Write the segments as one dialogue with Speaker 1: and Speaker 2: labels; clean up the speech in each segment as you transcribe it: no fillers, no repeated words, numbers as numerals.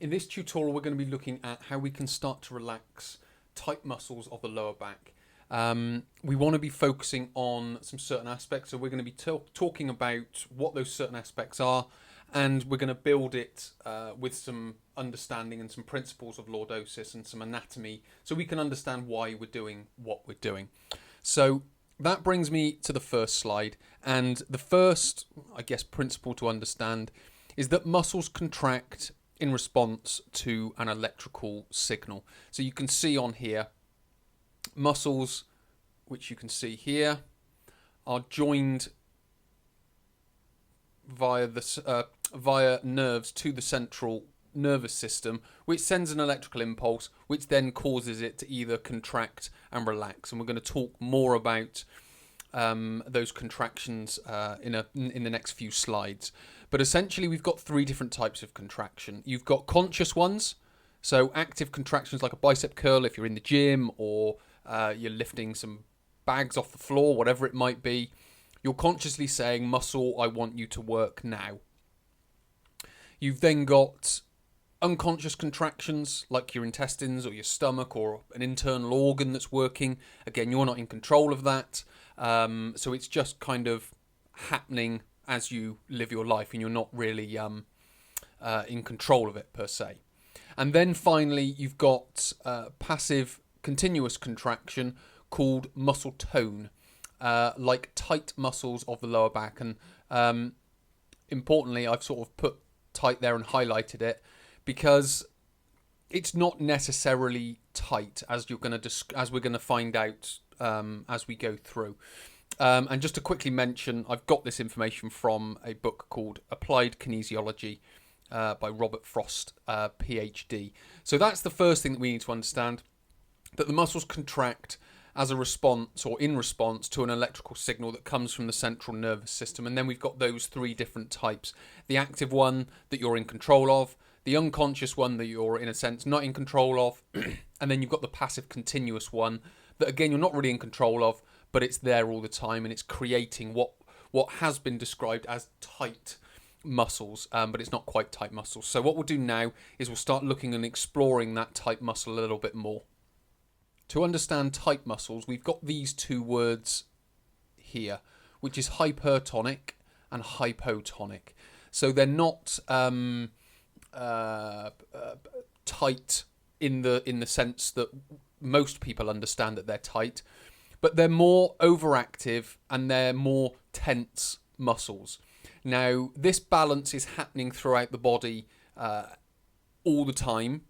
Speaker 1: In this tutorial, we're going to be looking at how we can start to relax tight muscles of the lower back. We want to be focusing on some certain aspects, so we're going to be talking about what those certain aspects are, and we're going to build it with some understanding and some principles of lordosis and some anatomy, so we can understand why we're doing what we're doing. So that brings me to the first slide, and the first, I guess, principle to understand is that muscles contract in response to an electrical signal. So you can see on here, muscles, which you can see here, are joined via nerves to the central nervous system, which sends an electrical impulse, which then causes it to either contract and relax. And we're going to talk more about those contractions in the next few slides. But essentially, we've got three different types of contraction. You've got conscious ones, so active contractions like a bicep curl if you're in the gym, or you're lifting some bags off the floor, whatever it might be. You're consciously saying, muscle, I want you to work now. You've then got unconscious contractions like your intestines or your stomach or an internal organ that's working. Again, you're not in control of that. So it's just kind of happening as you live your life, and you're not really in control of it per se. And then finally, you've got passive continuous contraction called muscle tone, like tight muscles of the lower back. And importantly, I've sort of put tight there and highlighted it because it's not necessarily tight, as we're going to find out as we go through. And just to quickly mention, I've got this information from a book called Applied Kinesiology by Robert Frost, PhD. So that's the first thing that we need to understand, that the muscles contract as a response or in response to an electrical signal that comes from the central nervous system. And then we've got those three different types. The active one that you're in control of, the unconscious one that you're, in a sense, not in control of, and then you've got the passive continuous one that, again, you're not really in control of, but it's there all the time, and it's creating what has been described as tight muscles, but it's not quite tight muscles. So what we'll do now is we'll start looking and exploring that tight muscle a little bit more. To understand tight muscles, we've got these two words here, which is hypertonic and hypotonic. So they're not tight in the sense that most people understand that they're tight, but they're more overactive and they're more tense muscles. Now, this balance is happening throughout the body all the time.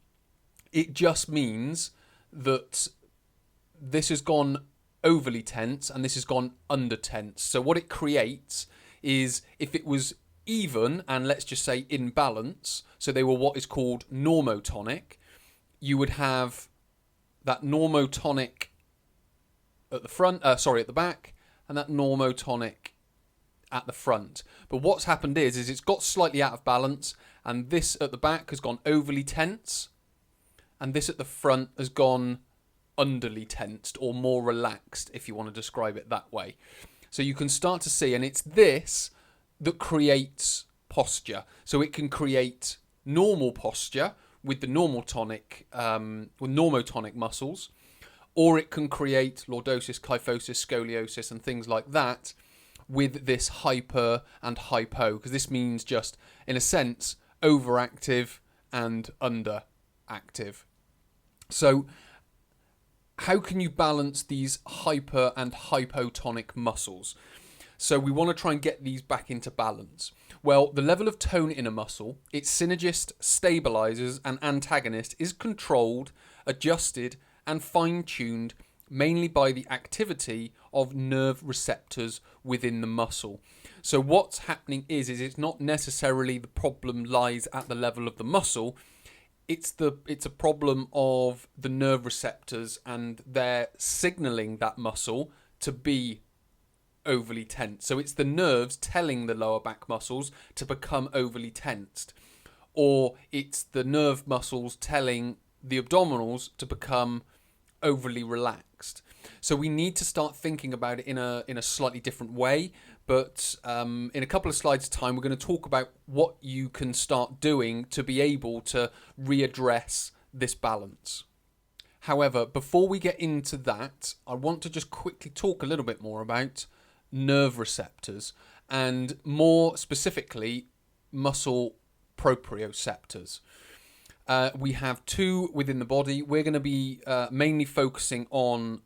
Speaker 1: It just means that this has gone overly tense and this has gone under tense. So what it creates is, if it was even and let's just say in balance, so they were what is called normotonic, you would have that normotonic at the back, and that normotonic at the front. But what's happened is it's got slightly out of balance, and this at the back has gone overly tense, and this at the front has gone underly tensed, or more relaxed, if you want to describe it that way. So you can start to see, and it's this that creates posture. So it can create normal posture with the normotonic muscles, or it can create lordosis, kyphosis, scoliosis, and things like that with this hyper and hypo, because this means just, in a sense, overactive and underactive. So how can you balance these hyper and hypotonic muscles? So we want to try and get these back into balance. Well, the level of tone in a muscle, its synergist, stabilizers, and antagonist is controlled, adjusted, and fine-tuned mainly by the activity of nerve receptors within the muscle. So what's happening is it's not necessarily the problem lies at the level of the muscle. It's a problem of the nerve receptors, and they're signaling that muscle to be overly tense. So it's the nerves telling the lower back muscles to become overly tensed, or it's the nerve muscles telling the abdominals to become overly relaxed. So we need to start thinking about it in a slightly different way, But in a couple of slides' time, we're going to talk about what you can start doing to be able to readdress this balance. However, before we get into that, I want to just quickly talk a little bit more about nerve receptors, and more specifically, muscle proprioceptors. We have two within the body. We're going to be mainly focusing on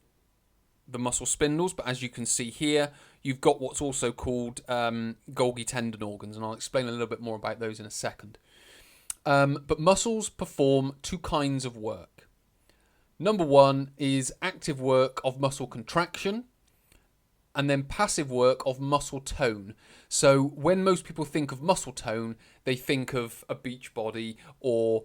Speaker 1: the muscle spindles, but as you can see here, you've got what's also called Golgi tendon organs, and I'll explain a little bit more about those in a second. But muscles perform two kinds of work. Number one is active work of muscle contraction, and then passive work of muscle tone. So when most people think of muscle tone, they think of a beach body or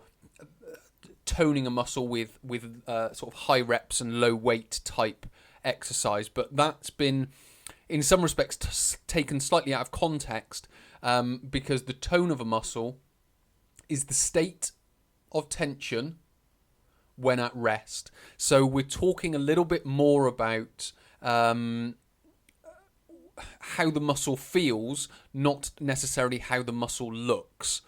Speaker 1: toning a muscle with sort of high reps and low weight type exercise. But that's been, in some respects, taken slightly out of context, because the tone of a muscle is the state of tension when at rest. So we're talking a little bit more about how the muscle feels, not necessarily how the muscle looks.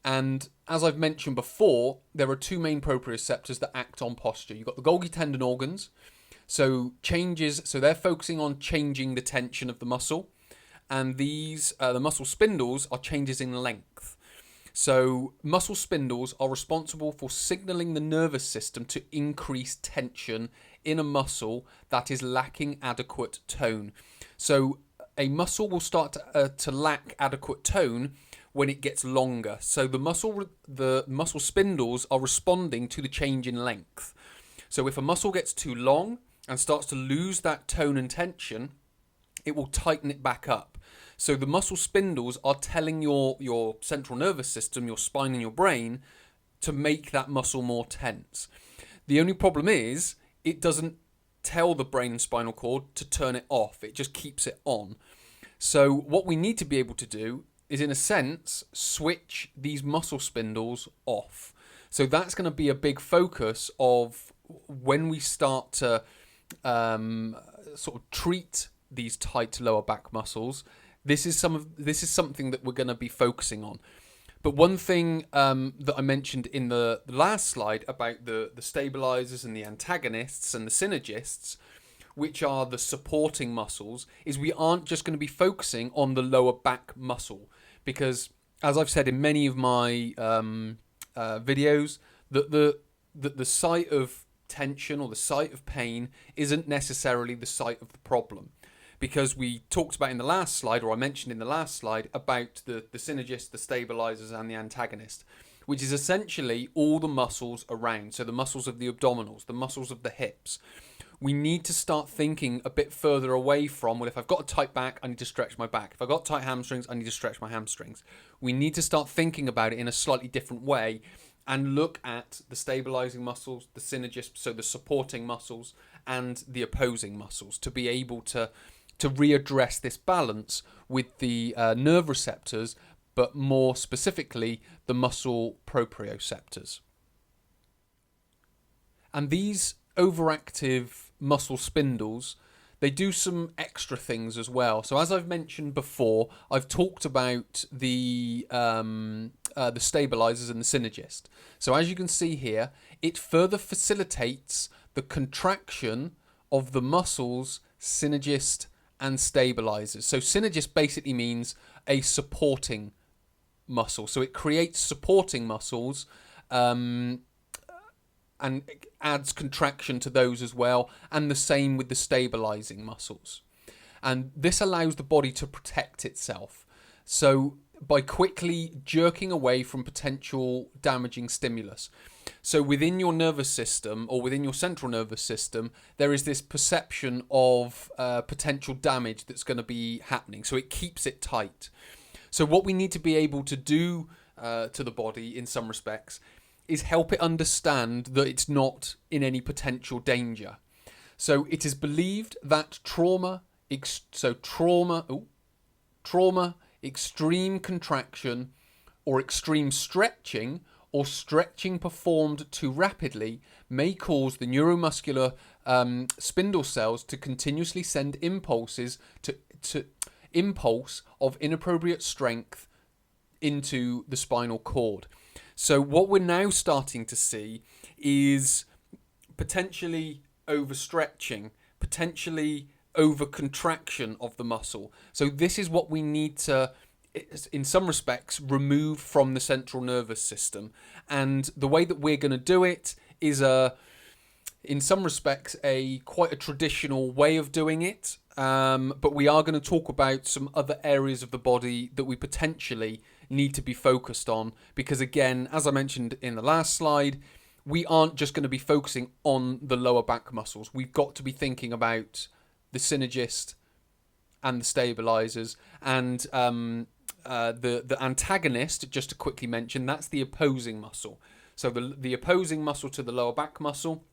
Speaker 1: And as I've mentioned before, there are two main proprioceptors that act on posture. You've got the Golgi tendon organs, so they're focusing on changing the tension of the muscle, and these the muscle spindles are changes in length. So muscle spindles are responsible for signaling the nervous system to increase tension in a muscle that is lacking adequate tone. So a muscle will start to lack adequate tone when it gets longer. So the muscle spindles are responding to the change in length. So if a muscle gets too long and starts to lose that tone and tension, it will tighten it back up. So the muscle spindles are telling your central nervous system, your spine and your brain, to make that muscle more tense. The only problem is it doesn't tell the brain and spinal cord to turn it off. It just keeps it on. So what we need to be able to do is, in a sense, switch these muscle spindles off. So that's going to be a big focus of when we start to sort of treat these tight lower back muscles. This is something that we're going to be focusing on. But one thing that I mentioned in the last slide about the stabilizers and the antagonists and the synergists, which are the supporting muscles, is we aren't just going to be focusing on the lower back muscle, because, as I've said in many of my videos, that the site of tension or the site of pain isn't necessarily the site of the problem. Because we talked about in the last slide, or I mentioned in the last slide, about the synergist, the stabilizers, and the antagonist, which is essentially all the muscles around. So the muscles of the abdominals, the muscles of the hips. We need to start thinking a bit further away from, well, if I've got a tight back, I need to stretch my back. If I've got tight hamstrings, I need to stretch my hamstrings. We need to start thinking about it in a slightly different way and look at the stabilizing muscles, the synergist, so the supporting muscles, and the opposing muscles, to be able to readdress this balance with the nerve receptors, but more specifically the muscle proprioceptors. And these overactive muscle spindles, they do some extra things as well. So as I've mentioned before, I've talked about the stabilizers and the synergist. So as you can see here, it further facilitates the contraction of the muscles synergist and stabilizers. So synergist basically means a supporting muscle. So it creates supporting muscles and adds contraction to those as well. And the same with the stabilizing muscles. And this allows the body to protect itself. So by quickly jerking away from potential damaging stimulus. So within your nervous system, or within your central nervous system, there is this perception of potential damage that's going to be happening. So it keeps it tight. So what we need to be able to do to the body in some respects is help it understand that it's not in any potential danger. So it is believed that trauma, extreme contraction, or extreme stretching, or stretching performed too rapidly, may cause the neuromuscular spindle cells to continuously send impulses to impulse of inappropriate strength into the spinal cord. So what we're now starting to see is potentially overstretching, potentially overcontraction of the muscle. So this is what we need to, in some respects, remove from the central nervous system. And the way that we're going to do it is in some respects, quite a traditional way of doing it. But we are going to talk about some other areas of the body that we potentially need to be focused on. Because again, as I mentioned in the last slide, we aren't just going to be focusing on the lower back muscles. We've got to be thinking about the synergist and the stabilizers, and the antagonist, just to quickly mention, that's the opposing muscle. So the opposing muscle to the lower back muscle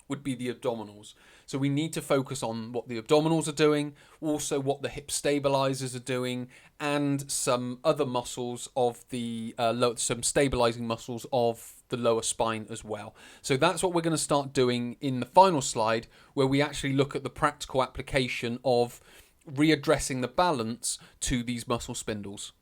Speaker 1: would be the abdominals. So we need to focus on what the abdominals are doing, also what the hip stabilizers are doing, and some other muscles of the some stabilizing muscles of the lower spine as well. So that's what we're going to start doing in the final slide, where we actually look at the practical application of readdressing the balance to these muscle spindles.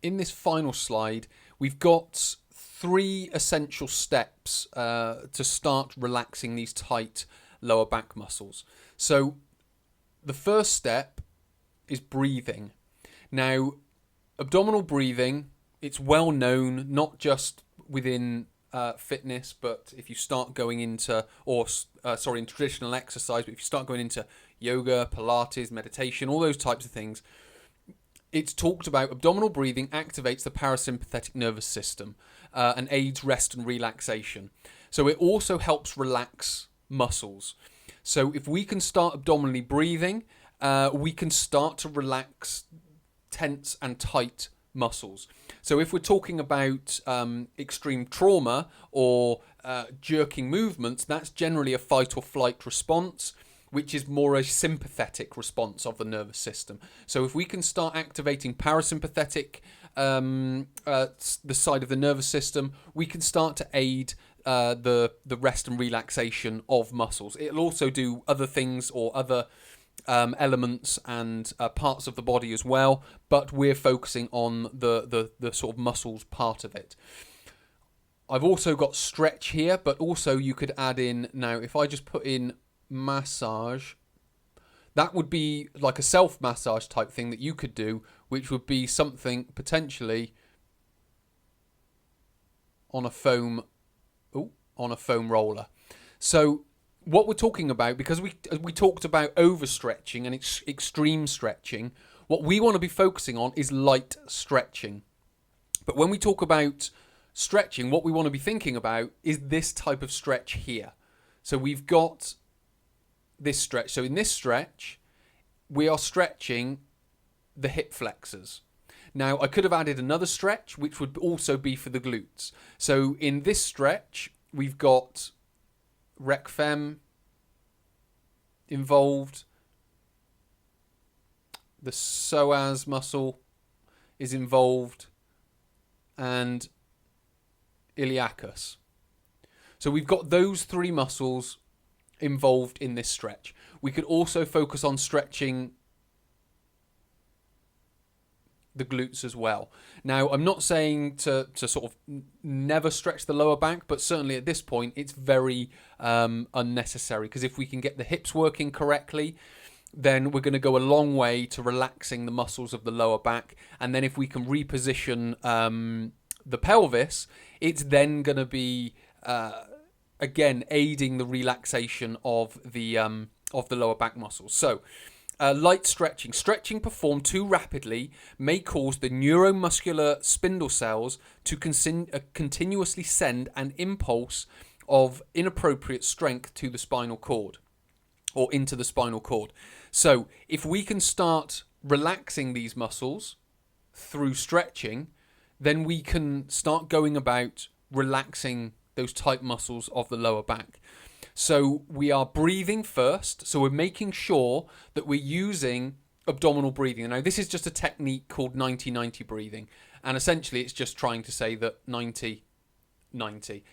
Speaker 1: In this final slide, we've got 3 essential steps to start relaxing these tight lower back muscles. So the first step is breathing. Now, abdominal breathing, it's well known, not just within fitness, but if you start going into, in traditional exercise, but if you start going into yoga, Pilates, meditation, all those types of things, it's talked about abdominal breathing activates the parasympathetic nervous system and aids rest and relaxation. So it also helps relax muscles. So if we can start abdominally breathing, we can start to relax tense and tight muscles. So if we're talking about extreme trauma or jerking movements, that's generally a fight or flight response, which is more a sympathetic response of the nervous system. So if we can start activating parasympathetic, the side of the nervous system, we can start to aid the rest and relaxation of muscles. It'll also do other things or other elements and parts of the body as well, but we're focusing on the sort of muscles part of it. I've also got stretch here, but also you could add in, now if I just put in massage, that would be like a self-massage type thing that you could do, which would be something potentially on a foam roller. So what we're talking about, because we talked about overstretching and extreme stretching, what we want to be focusing on is light stretching. But when we talk about stretching, what we want to be thinking about is this type of stretch here. So we've got this stretch. So in this stretch, we are stretching the hip flexors. Now, I could have added another stretch, which would also be for the glutes. So in this stretch, we've got rec fem involved. The psoas muscle is involved, and iliacus. So we've got those 3 muscles involved in this stretch. We could also focus on stretching the glutes as well. Now, I'm not saying to sort of never stretch the lower back, but certainly at this point it's very unnecessary, because if we can get the hips working correctly, then we're going to go a long way to relaxing the muscles of the lower back. And then if we can reposition the pelvis, it's then going to be again aiding the relaxation of the lower back muscles. So light stretching. Stretching performed too rapidly may cause the neuromuscular spindle cells to continuously send an impulse of inappropriate strength to the spinal cord, or into the spinal cord. So if we can start relaxing these muscles through stretching, then we can start going about relaxing those tight muscles of the lower back. So we are breathing first. So we're making sure that we're using abdominal breathing. Now, this is just a technique called 90-90 breathing. And essentially, it's just trying to say that 90-90.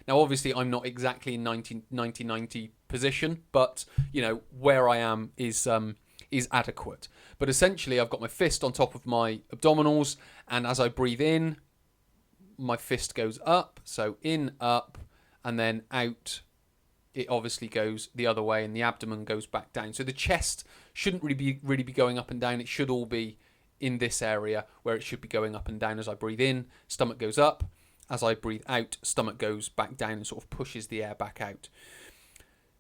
Speaker 1: Now, obviously, I'm not exactly in 90-90 position, but, you know, where I am is adequate. But essentially, I've got my fist on top of my abdominals, and as I breathe in, my fist goes up. So in, up, and then out. It obviously goes the other way, and the abdomen goes back down. So the chest shouldn't really be going up and down. It should all be in this area where it should be going up and down. As I breathe in, stomach goes up. As I breathe out, stomach goes back down and sort of pushes the air back out.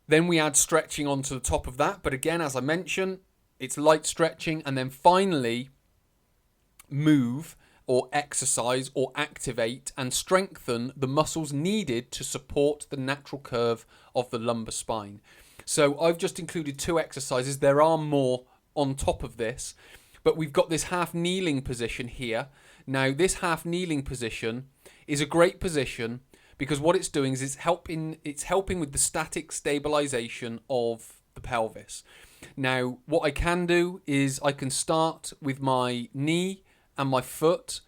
Speaker 1: Then we add stretching onto the top of that. But again, as I mentioned, it's light stretching. And then finally, move or exercise or activate and strengthen the muscles needed to support the natural curve of the lumbar spine. So I've just included 2 exercises. There are more on top of this, but we've got this half kneeling position here. Now, this half kneeling position is a great position because what it's doing is it's helping with the static stabilization of the pelvis. Now, what I can do is I can start with my knee and my foot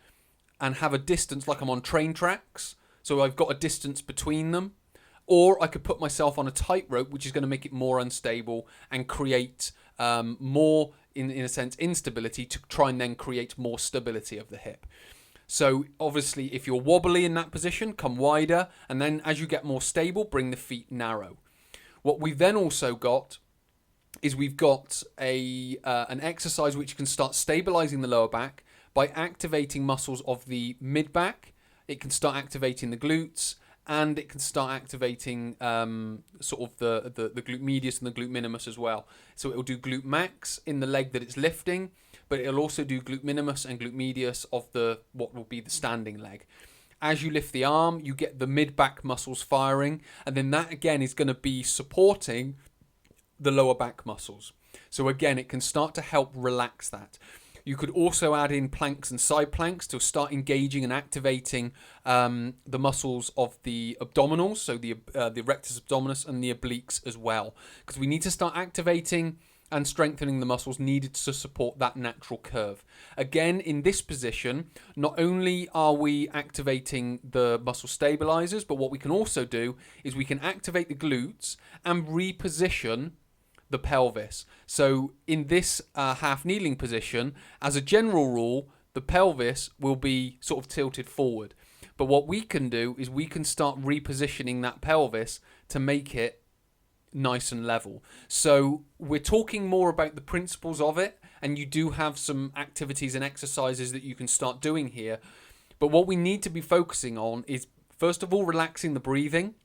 Speaker 1: and have a distance like I'm on train tracks. So I've got a distance between them. Or I could put myself on a tightrope, which is going to make it more unstable and create more, in a sense, instability to try and then create more stability of the hip. So obviously, if you're wobbly in that position, come wider. And then as you get more stable, bring the feet narrow. What we've then also got is we've got an exercise which can start stabilizing the lower back by activating muscles of the mid-back. It can start activating the glutes, and it can start activating sort of the glute medius and the glute minimus as well. So it'll do glute max in the leg that it's lifting, but it'll also do glute minimus and glute medius of what will be the standing leg. As you lift the arm, you get the mid-back muscles firing, and then that again is going to be supporting the lower back muscles. So again, it can start to help relax that. You could also add in planks and side planks to start engaging and activating the muscles of the abdominals, so the rectus abdominis and the obliques as well, because we need to start activating and strengthening the muscles needed to support that natural curve. Again, in this position, not only are we activating the muscle stabilizers, but what we can also do is we can activate the glutes and reposition the pelvis. So in this half kneeling position, as a general rule, the pelvis will be sort of tilted forward. But what we can do is we can start repositioning that pelvis to make it nice and level. So we're talking more about the principles of it, and you do have some activities and exercises that you can start doing here. But what we need to be focusing on is, first of all, relaxing the breathing,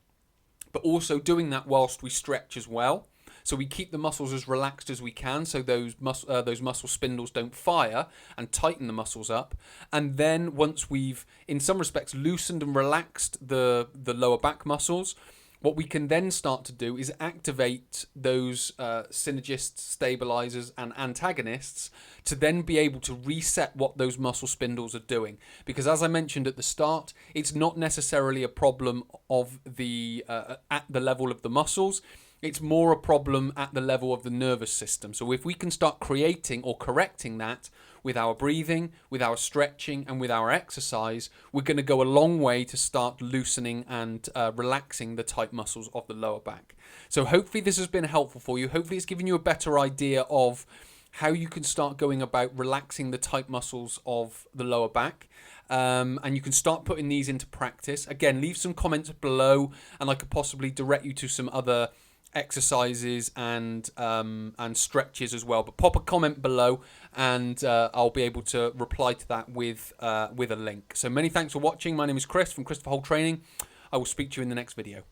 Speaker 1: but also doing that whilst we stretch as well. So we keep the muscles as relaxed as we can, so those muscle spindles don't fire, and tighten the muscles up. And then once we've, in some respects, loosened and relaxed the lower back muscles, what we can then start to do is activate those synergists, stabilizers, and antagonists to then be able to reset what those muscle spindles are doing. Because as I mentioned at the start, it's not necessarily a problem of at the level of the muscles. It's more a problem at the level of the nervous system. So if we can start creating or correcting that with our breathing, with our stretching, and with our exercise, we're going to go a long way to start loosening and relaxing the tight muscles of the lower back. So hopefully this has been helpful for you. Hopefully it's given you a better idea of how you can start going about relaxing the tight muscles of the lower back. And you can start putting these into practice. Again, leave some comments below, and I could possibly direct you to some other exercises and stretches as well. But pop a comment below, and I'll be able to reply to that with a link. So many thanks for watching. My name is Chris from Christopher Holt Training. I will speak to you in the next video.